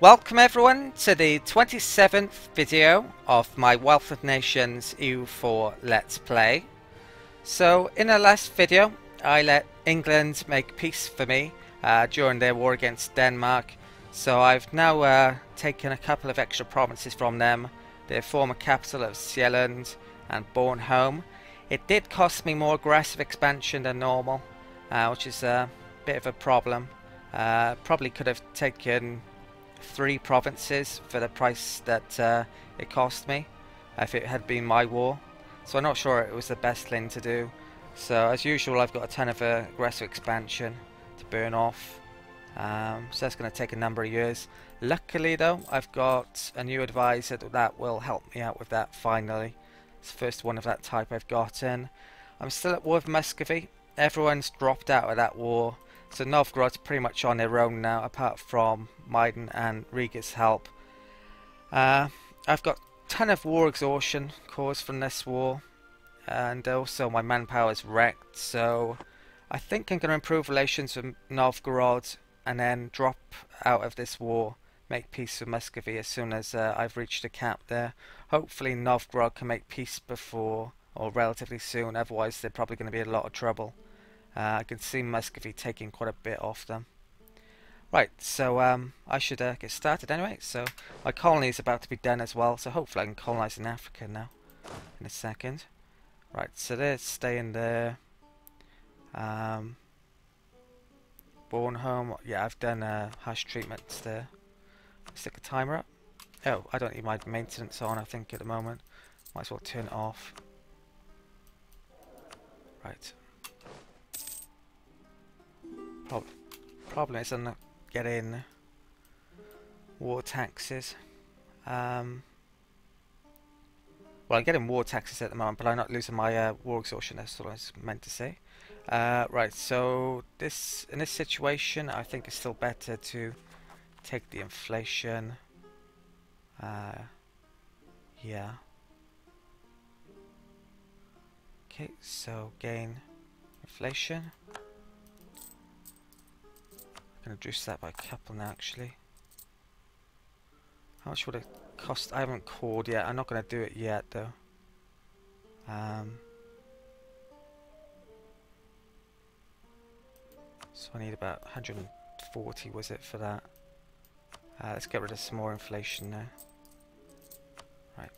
Welcome everyone to the 27th video of my Wealth of Nations EU4 Let's Play. So in the last video I let England make peace for me during their war against Denmark. So I've now taken a couple of extra provinces from them, their former capital of Sjælland and Bornholm. It did cost me more aggressive expansion than normal, which is a bit of a problem. Probably could have taken 3 provinces for the price that it cost me if it had been my war, so I'm not sure it was the best thing to do. So as usual I've got a ton of aggressive expansion to burn off, so that's going to take a number of years. Luckily though I've got a new advisor that will help me out with that finally. It's the first one of that type I've gotten. I'm still at war with Muscovy. Everyone's dropped out of that war. So Novgorod's pretty much on their own now, apart from Maiden and Riga's help. I've got a ton of war exhaustion caused from this war, and also my manpower is wrecked, so I think I'm going to improve relations with Novgorod and then drop out of this war, make peace with Muscovy as soon as I've reached a cap there. Hopefully Novgorod can make peace before, or relatively soon, otherwise they're probably going to be in a lot of trouble. I can see Muscovy taking quite a bit off them. Right, so I should get started anyway. So my colony is about to be done as well, so hopefully I can colonize in Africa now in a second. Right, so they're staying there. Bornholm, yeah, I've done hash treatments there. Stick a timer up. Oh, I don't need my maintenance on, I think, at the moment. Might as well turn it off. Right. Problem is I'm not getting war taxes. Well, I'm getting war taxes at the moment, but I'm not losing my war exhaustion. That's what I was meant to say. Right, so in this situation, I think it's still better to take the inflation. Yeah. Okay, so gain inflation. I'm going to reduce that by a couple now, actually. How much would it cost? I haven't called yet. I'm not going to do it yet, though. So I need about 140, was it, for that? Let's get rid of some more inflation now. Right.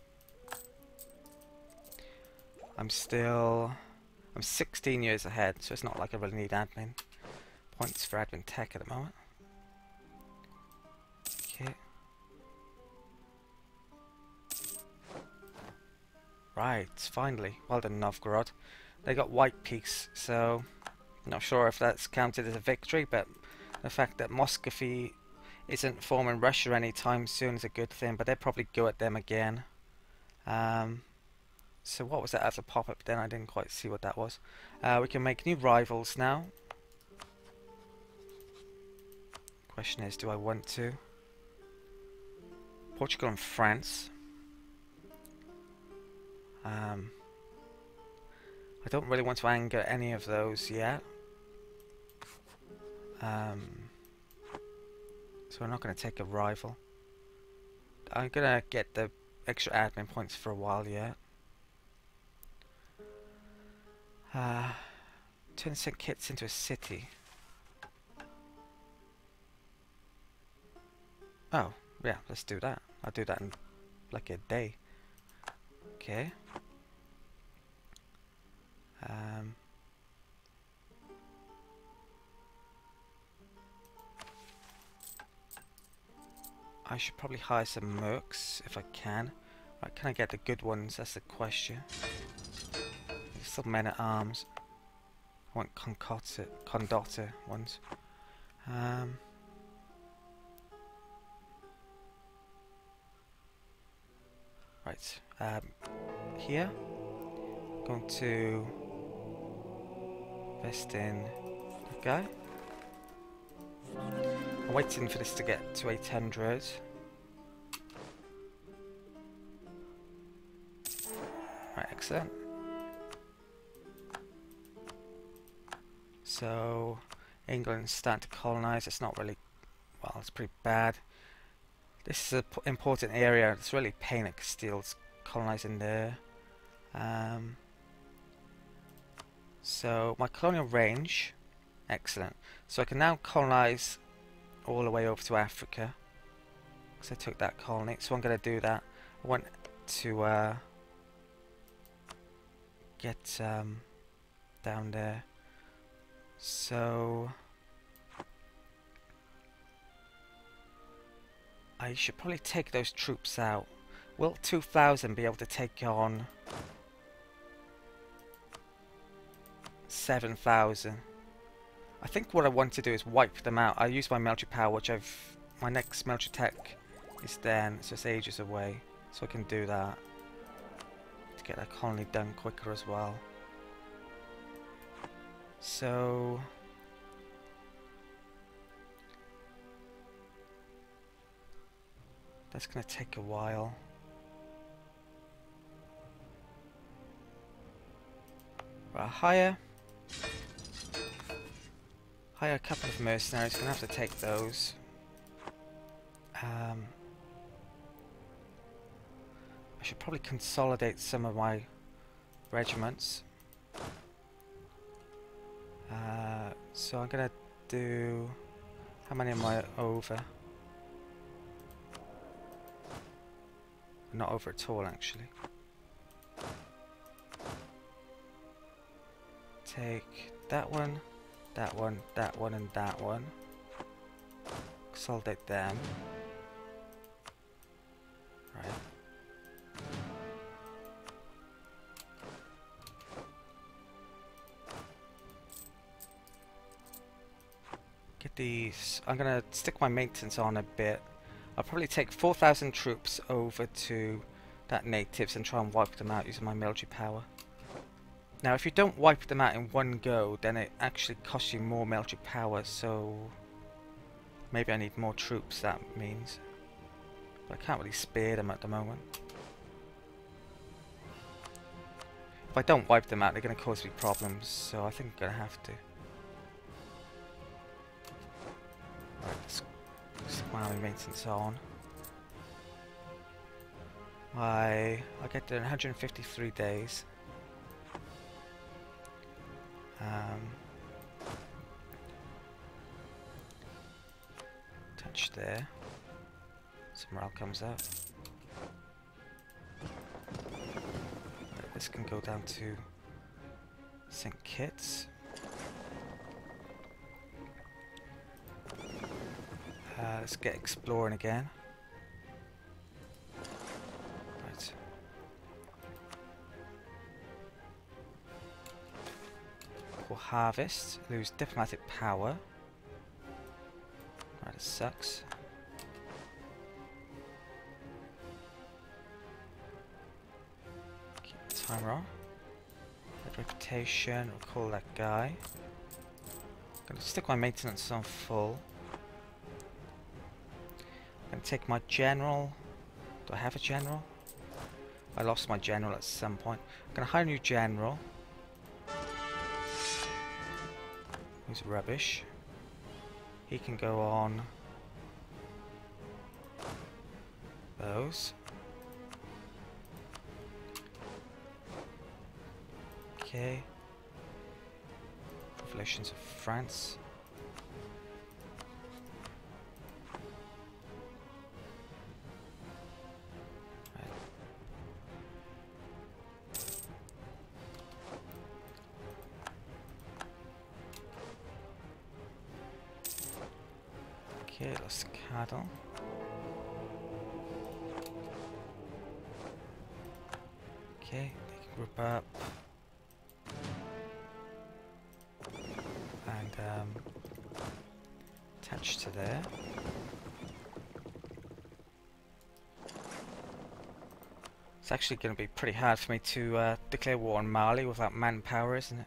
I'm 16 years ahead, so it's not like I really need admin points for admin tech at the moment. Okay. Right, finally. Well done, Novgorod. They got white peace, so I'm not sure if that's counted as a victory, but the fact that Muscovy isn't forming Russia anytime soon is a good thing, but they'll probably go at them again. So what was that as a pop-up then? I didn't quite see what that was. We can make new rivals now. Question is, do I want to? Portugal and France. I don't really want to anger any of those yet. So I'm not going to take a rival. I'm going to get the extra admin points for a while yet. Turn some kits into a city. Oh, yeah, let's do that. I'll do that in like a day. Okay. I should probably hire some mercs if I can. Right, can I get the good ones? That's the question. There's still men at arms. I want condotter ones. Right, here, going to invest in that guy. I'm waiting for this to get to 800. Right, excellent. So England's starting to colonize. It's not really, well, it's pretty bad. This is an important area. It's really a pain that Castile's colonizing there. So my colonial range, excellent. So I can now colonize all the way over to Africa, because I took that colony. So I'm going to do that. I want to get down there. So I should probably take those troops out. Will 2,000 be able to take on 7,000? I think what I want to do is wipe them out. I use my military power, which my next military tech is then, so it's ages away. So I can do that to get that colony done quicker as well. So that's going to take a while. Right, hire a couple of mercenaries. Gonna have to take those. I should probably consolidate some of my regiments. So I'm gonna do. How many am I over? Not over at all, actually. Take that one, that one, that one, and that one. Consolidate them. Right. Get these. I'm gonna stick my maintenance on a bit. I'll probably take 4,000 troops over to that natives and try and wipe them out using my military power. Now, if you don't wipe them out in one go, then it actually costs you more military power, so maybe I need more troops, that means. But I can't really spare them at the moment. If I don't wipe them out, they're going to cause me problems, so I think I'm going to have to. Right, let's stick my army maintenance on. I'll get there in 153 days. Touch there. Some morale comes up. Right, this can go down to St. Kitts. Let's get exploring again. Right. We'll harvest, lose diplomatic power. Right, it sucks. Keep the timer on. Red reputation, we'll call that guy. I'm going to stick my maintenance on full. I'm going to take my general. Do I have a general? I lost my general at some point. I'm going to hire a new general. Who's rubbish. He can go on those. Okay. Revelations of France. Right. Okay, lost cattle. Okay, they can group up. And attach to there. It's actually going to be pretty hard for me to declare war on Mali without manpower, isn't it?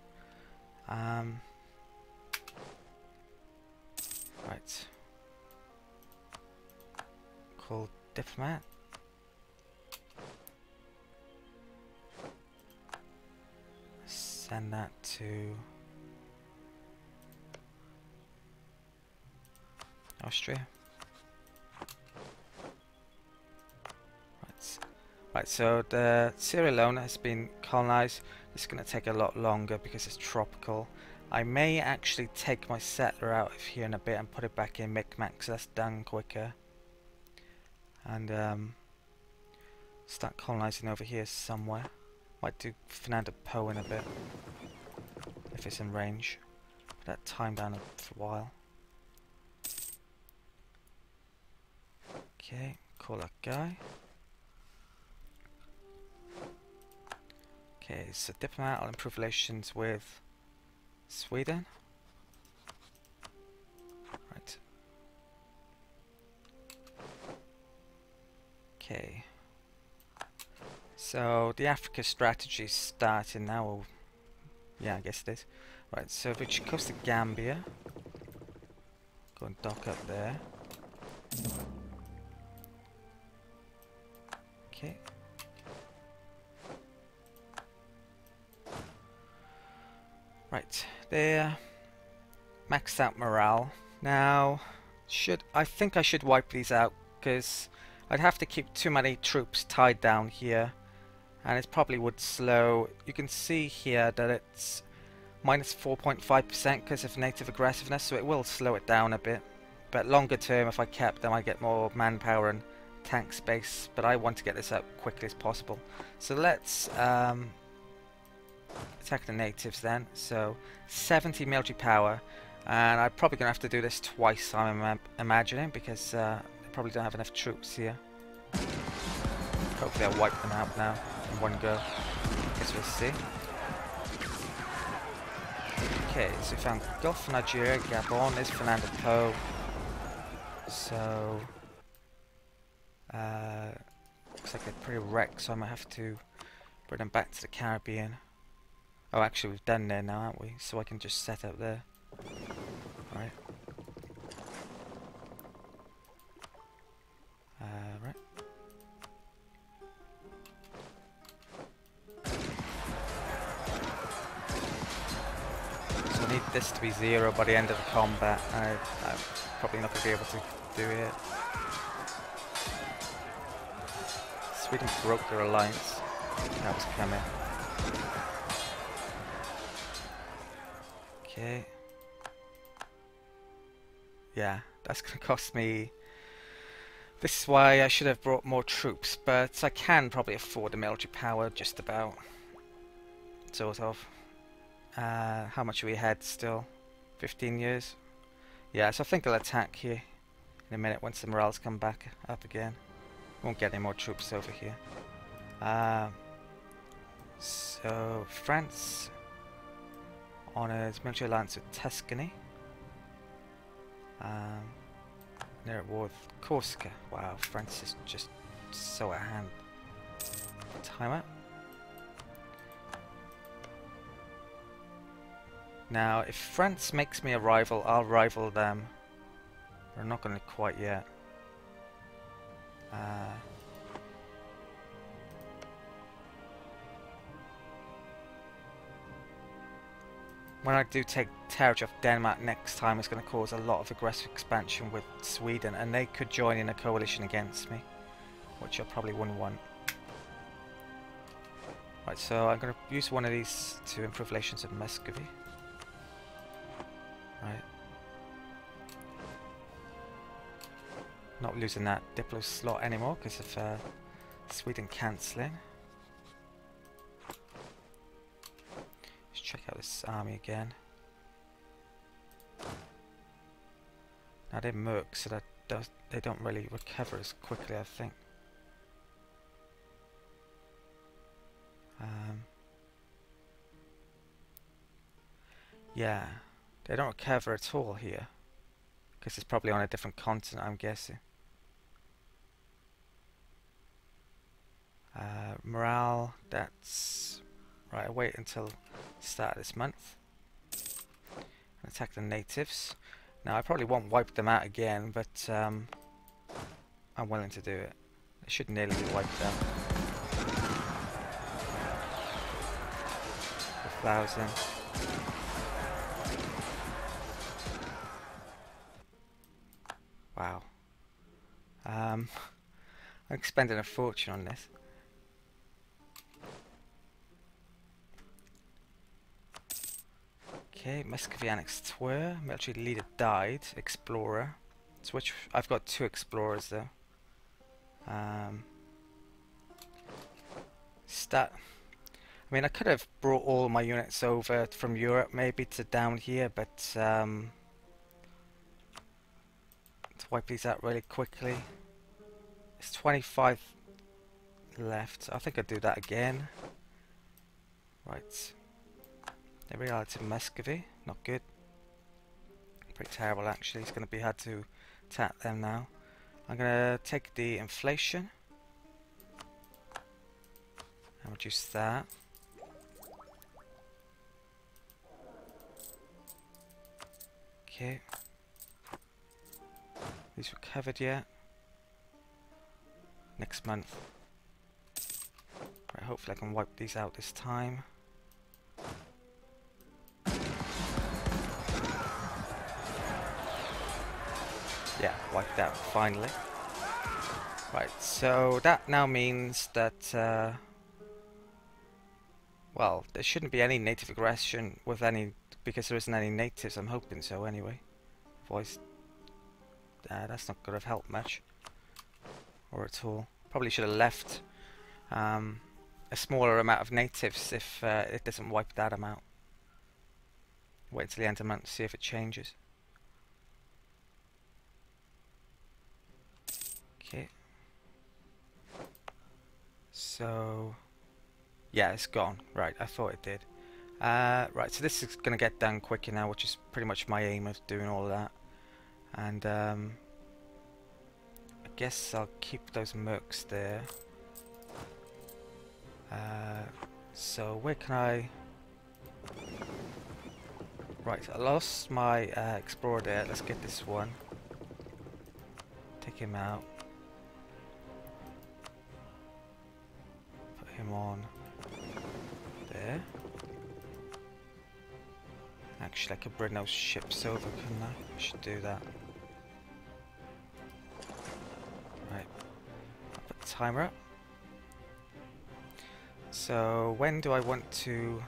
Right. Call diplomat. Send that to Austria. Right, so the Sierra Leone has been colonized. It's going to take a lot longer because it's tropical. I may actually take my settler out of here in a bit and put it back in Micmac, so that's done quicker. And start colonizing over here somewhere. Might do Fernando Po in a bit, if it's in range. Put that time down for a while. Okay, call that guy. Okay, so diplomat, I'll improve relations with Sweden. Right. Okay. So the Africa strategy is starting now. Or yeah, I guess it is. Right, so which coast of Gambia. Go and dock up there. Okay. Right, there. Maxed out morale. Now, I think I should wipe these out because I'd have to keep too many troops tied down here, and it probably would slow. You can see here that it's minus 4.5% because of native aggressiveness, so it will slow it down a bit. But longer term, if I kept them, I'd get more manpower and tank space. But I want to get this out quickly as possible. So let's attack the natives then. So 70 military power, and I'm probably going to have to do this twice, I'm imagining, because I probably don't have enough troops here. Hopefully I'll wipe them out now in one go. Guess we'll see. Okay, so we found Gulf of Nigeria, Gabon, there's Fernando Po. So looks like they're pretty wrecked, so I might have to bring them back to the Caribbean. Oh, actually we've done there now, haven't we? So I can just set up there. Right. Right. So I need this to be 0 by the end of the combat. I'm probably not going to be able to do it. Sweden broke their alliance. That was coming. Okay. Yeah, that's going to cost me. This is why I should have brought more troops, but I can probably afford the military power, just about. Sort of. How much are we ahead still? 15 years? Yeah, so I think I'll attack here in a minute once the morale's come back up again. Won't get any more troops over here. So France honors military alliance with Tuscany. They're at war with Corsica. Wow, France is just so at hand. Time up. Now, if France makes me a rival, I'll rival them. We're not going to quite yet. When I do take territory off Denmark next time, it's going to cause a lot of aggressive expansion with Sweden, and they could join in a coalition against me, which I probably wouldn't want. Right, so I'm going to use one of these to improve relations with Muscovy. Right. Not losing that Diplo slot anymore because of Sweden cancelling. Let's check out this army again. Now they're mercs, so they don't really recover as quickly, I think. Yeah, they don't recover at all here, because it's probably on a different continent, I'm guessing. Morale, that's right. I'll wait until the start of this month and attack the natives. Now I probably won't wipe them out again, but I'm willing to do it. They should nearly be wiped out. 1,000. Wow. I'm spending a fortune on this. Okay, Muscovy annexed Twer. Military leader died. Explorer. Switch. I've got 2 explorers though. Stat. I mean, I could have brought all my units over from Europe, maybe to down here, but to wipe these out really quickly. There's 25 left. I think I'll do that again. Right. There we are to Muscovy. Not good. Pretty terrible actually. It's going to be hard to attack them now. I'm going to take the inflation and reduce that. Okay. These were covered yet? Next month. Right, hopefully I can wipe these out this time. Yeah, wiped out finally. Right, so that now means that well, there shouldn't be any native aggression with any, because there isn't any natives. I'm hoping so anyway. Otherwise, that's not going to help much, or at all. Probably should have left a smaller amount of natives if it doesn't wipe that amount. Wait until the end of the month to see if it changes. Okay. So, yeah, it's gone. Right, I thought it did. Right, so this is going to get done quicker now, which is pretty much my aim of doing all of that. And I guess I'll keep those mercs there. So where can I... Right, I lost my explorer there. Let's get this one. Take him out. Put him on there. Actually, I could bring those ships over, couldn't I? I should do that. Right. I'll put the timer up. So, when do I want to...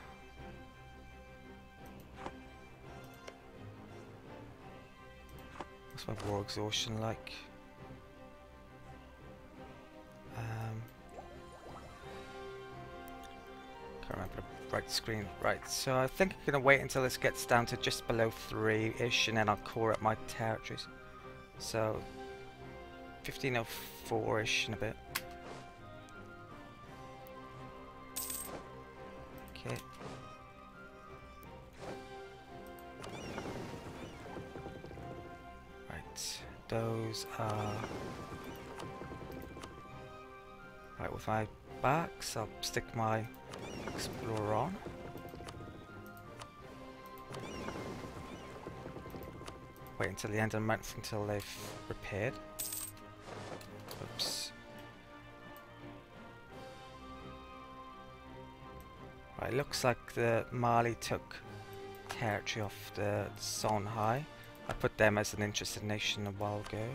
What's my war exhaustion like? Can't remember the right screen. Right, so I think I'm going to wait until this gets down to just below 3-ish, and then I'll core up my territories. So, 1504-ish in a bit. Okay. Right, those are... Right, with my backs, I'll stick my explorer on. Wait until the end of the month until they've repaired. Oops. Right, looks like the Mali took territory off the Songhai. I put them as an interested nation a while ago.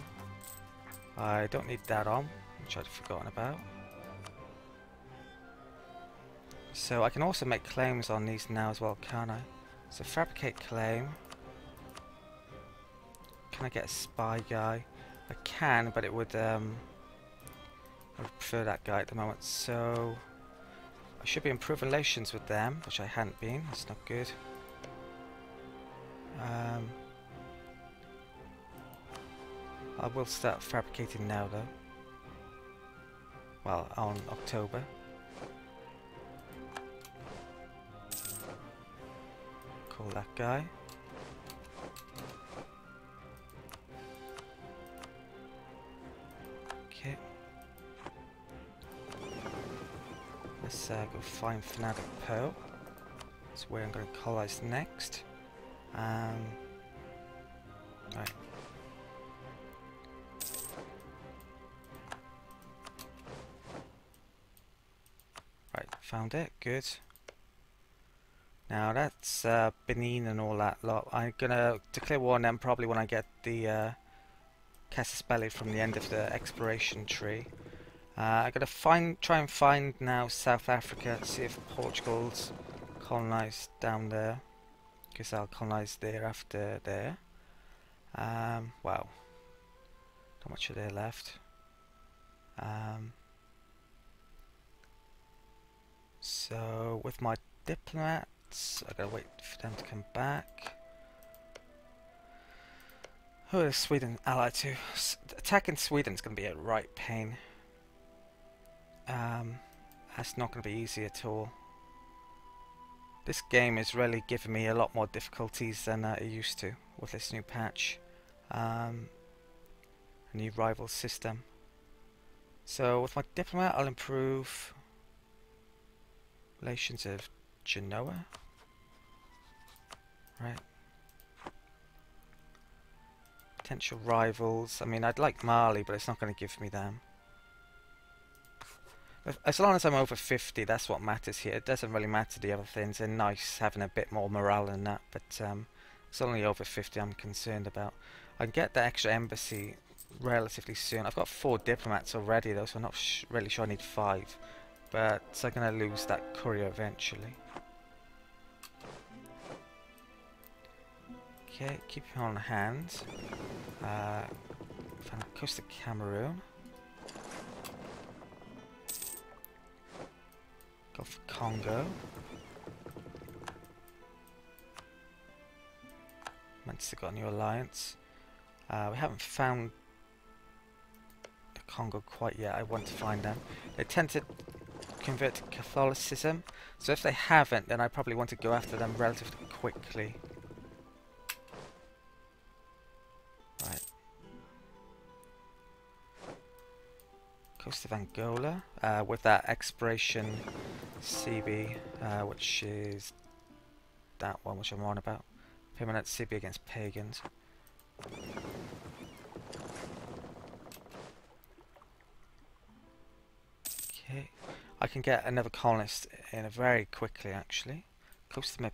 I don't need that on, which I'd forgotten about. So I can also make claims on these now as well, can I? So fabricate claim. Can I get a spy guy? I can, but it would I would prefer that guy at the moment. So I should be improving relations with them, which I hadn't been. That's not good. I will start fabricating now though. Well, on October. Call that guy. Okay. Let's go find Fanatic Pearl. That's where I'm going to colonize next. Right. Right, found it. Good. Now that's Benin and all that lot. I'm gonna declare war on them probably when I get the Casus Belli from the end of the exploration tree. I'm gonna try and find now South Africa, see if Portugal's colonized down there. because I'll colonize there after there. Wow, not much of there left. So with my diplomats, I gotta wait for them to come back. Who is Sweden allied to? Attacking Sweden is gonna be a right pain. That's not gonna be easy at all. This game is really giving me a lot more difficulties than it used to with this new patch. A new rival system. So with my diplomat I'll improve relations of Genoa. Right. Potential rivals. I mean, I'd like Mali, but it's not going to give me them. As long as I'm over 50, that's what matters here. It doesn't really matter the other things. They're nice having a bit more morale than that, but it's only over 50 I'm concerned about. I can get the extra embassy relatively soon. I've got 4 diplomats already though, so I'm not really sure I need 5. But I'm going to lose that courier eventually. Okay, keep him on hand. Coast of Cameroon. Gulf of Congo. Manchester got a new alliance. We haven't found the Congo quite yet. I want to find them. They tend to convert to Catholicism, so if they haven't, then I probably want to go after them relatively quickly. Right. Coast of Angola, with that exploration CB, which is that one which I'm on about. Permanent CB against pagans. Okay, I can get another colonist in very quickly actually. Coast of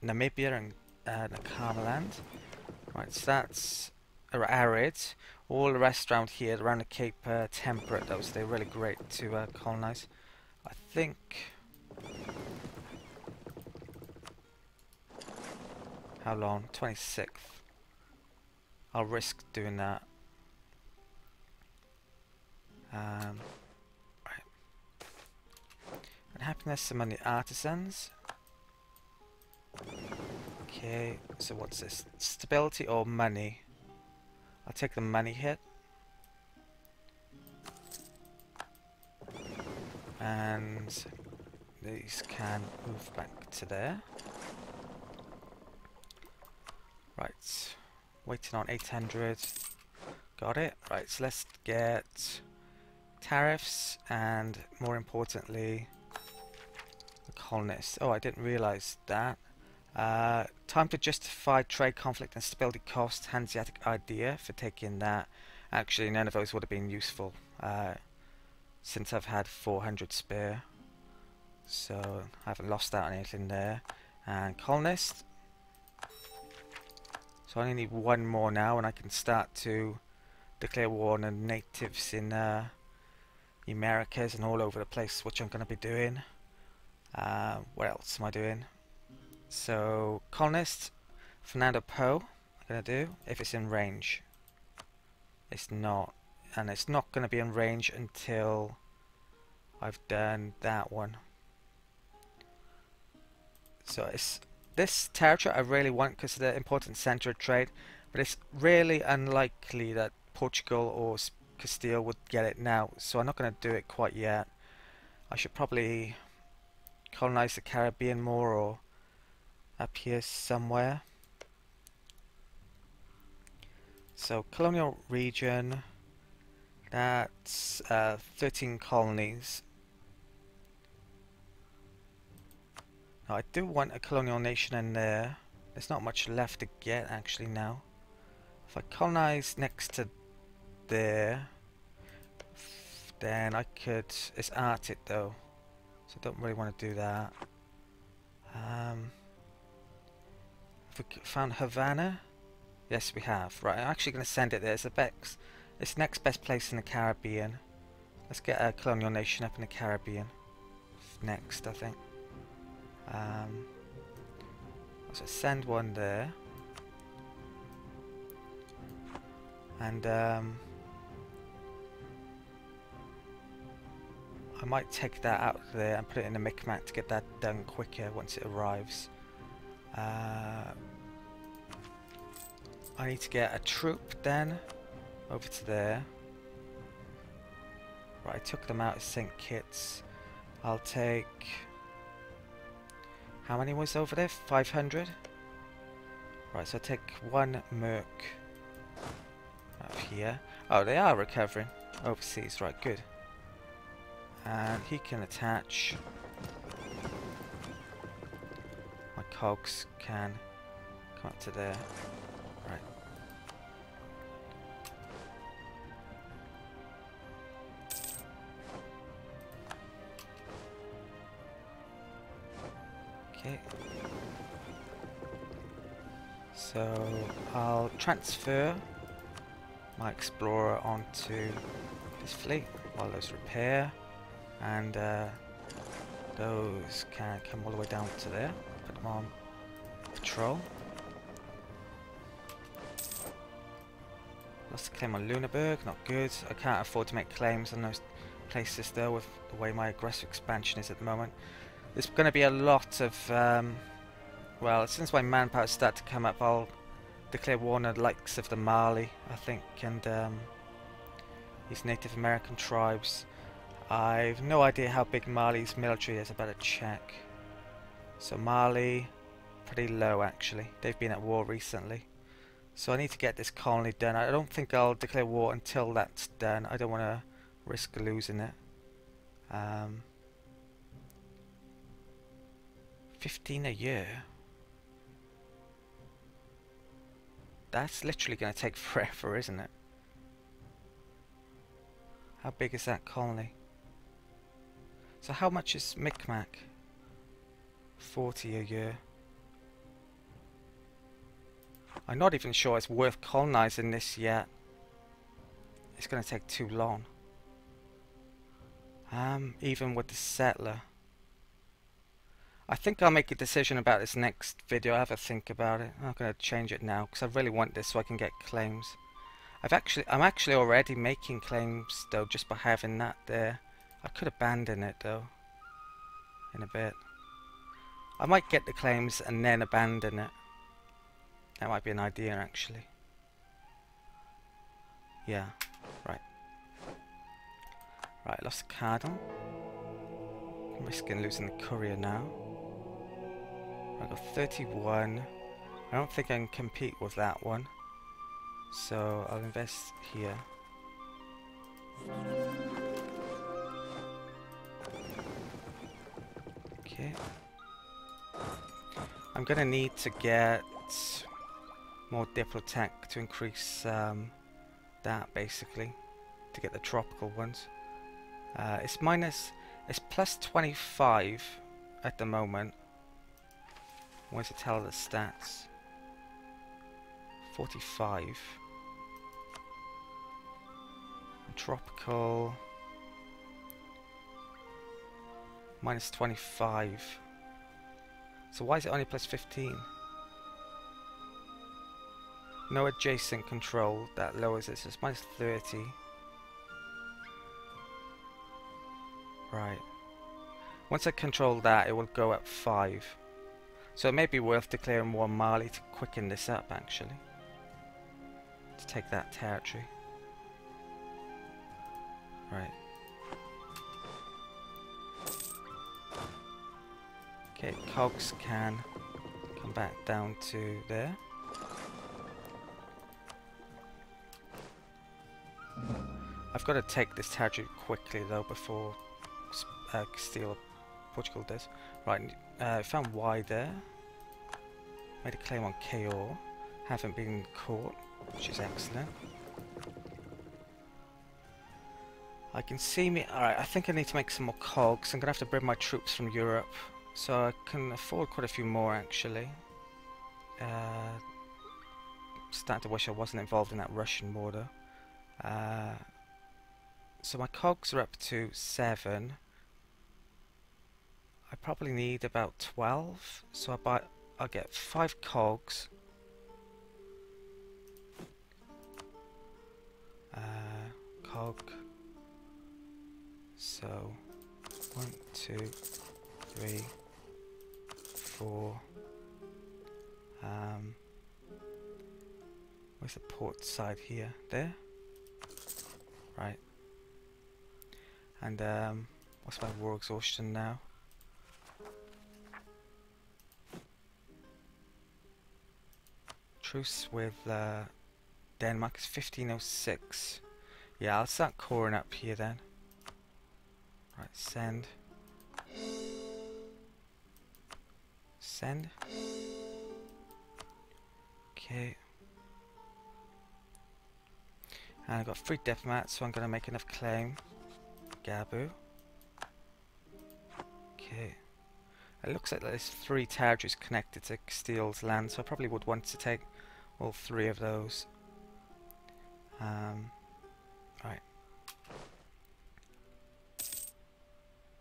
Namibia and Nakamaland. Right, so that's arid. All the rest around here, around the Cape, temperate. Those they're really great to colonize. I think. How long? 26th. I'll risk doing that. Right. And happiness among the artisans. Okay, so what's this? Stability or money? I'll take the money hit. And these can move back to there. Right, waiting on 800. Got it. Right, so let's get tariffs and, more importantly, the colonists. Oh, I didn't realize that. Time to justify trade conflict and stability cost. Hanseatic idea for taking that. Actually, none of those would have been useful since I've had 400 spare. So I haven't lost out on anything there. And colonist. So I only need one more now, and I can start to declare war on the natives in the Americas and all over the place, which I'm going to be doing. What else am I doing? So, colonist, Fernando Po, I'm going to do, if it's in range. It's not. And it's not going to be in range until I've done that one. So, it's this territory I really want because of the important centre of trade, but it's really unlikely that Portugal or Castile would get it now, so I'm not going to do it quite yet. I should probably colonize the Caribbean more, or up here somewhere. So colonial region, that's 13 colonies. Now I do want a colonial nation in there. There's not much left to get actually now. If I colonize next to there, then I could, it's Arctic though, so I don't really want to do that. Have we found Havana? Yes, we have. Right, I'm actually going to send it there. It's next best place in the Caribbean. Let's get a colonial nation up in the Caribbean next, I think. I'll So send one there. And I might take that out there and put it in a Micmac to get that done quicker once it arrives. I need to get a troop then over to there. Right, I took them out as sync kits. I'll take... How many was over there? 500? Right, so I'll take one Merc up here. Oh, they are recovering overseas. Right, good. And he can attach. My cogs can come up to there. Right. Okay. So I'll transfer my explorer onto this fleet while those repair, and those can come all the way down to there. Put them on patrol. Lost a claim on Lunenburg, not good. I can't afford to make claims on those places though with the way my aggressive expansion is at the moment. There's going to be a lot of, well, as soon as my manpower start to come up, I'll declare war on the likes of the Mali, I think, and these Native American tribes. I've no idea how big Mali's military is, I better check. So Mali, pretty low actually. They've been at war recently. So I need to get this colony done. I don't think I'll declare war until that's done. I don't want to risk losing it. 15 a year. That's literally going to take forever, isn't it? How big is that colony? So how much is Micmac? 40 a year. I'm not even sure it's worth colonizing this yet. It's going to take too long. Even with the settler. I think I'll make a decision about this next video. I'll have a think about it. I'm not going to change it now because I really want this so I can get claims. I'm actually already making claims though just by having that there. I could abandon it though in a bit. I might get the claims and then abandon it. That might be an idea actually. Yeah, right. Right, lost the cardinal. I'm risking losing the courier now. I got 31. I don't think I can compete with that one. So I'll invest here. Okay. I'm gonna need to get more Diplotech to increase that basically to get the tropical ones. It's plus 25 at the moment. What does it tell the stats? 45. Tropical minus 25. So why is it only plus 15? No adjacent control, that lowers it, so it's minus 30. Right. Once I control that, it will go up 5. So it may be worth declaring war on Mali to quicken this up, actually. To take that territory. Right. Okay, cogs can come back down to there. I've got to take this territory quickly though before Castile or Portugal does. Right, found Y there. Made a claim on KO. Haven't been caught, which is excellent. I can see me. Alright, I think I need to make some more cogs. I'm going to have to bring my troops from Europe. So I can afford quite a few more actually. Starting to wish I wasn't involved in that Russian war though. So my cogs are up to 7. I probably need about 12. So I'll get 5 cogs. Cog. So 1, 2, 3, 4. Where's the port side here? There? Right. And what's my war exhaustion now? Truce with Denmark is 1506. Yeah, I'll start coring up here then. Right, send. Send. Okay. And I've got 3 diplomats, so I'm going to make enough claim. Gabu. Okay. It looks like there's 3 territories connected to Castile's land, so I probably would want to take all 3 of those. Right.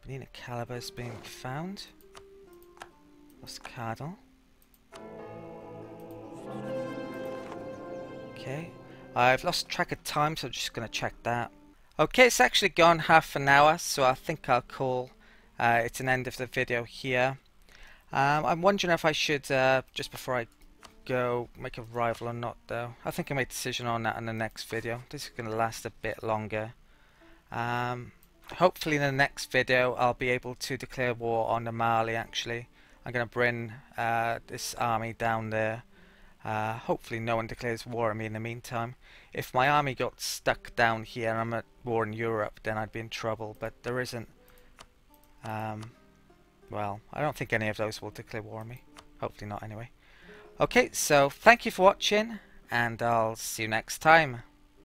Benina Caliber is being found. Lost Cardinal. Okay. I've lost track of time, so I'm just going to check that. Okay, it's actually gone half an hour, so I think I'll call it an end of the video here. I'm wondering if I should, just before I go, make a rival or not though. I think I made a decision on that in the next video. This is going to last a bit longer. Hopefully in the next video I'll be able to declare war on the Mali actually. I'm going to bring this army down there. Hopefully no one declares war on me in the meantime. If my army got stuck down here and I'm at war in Europe, then I'd be in trouble, but there isn't. Well, I don't think any of those will declare war on me. Hopefully not anyway. Okay, so thank you for watching, and I'll see you next time.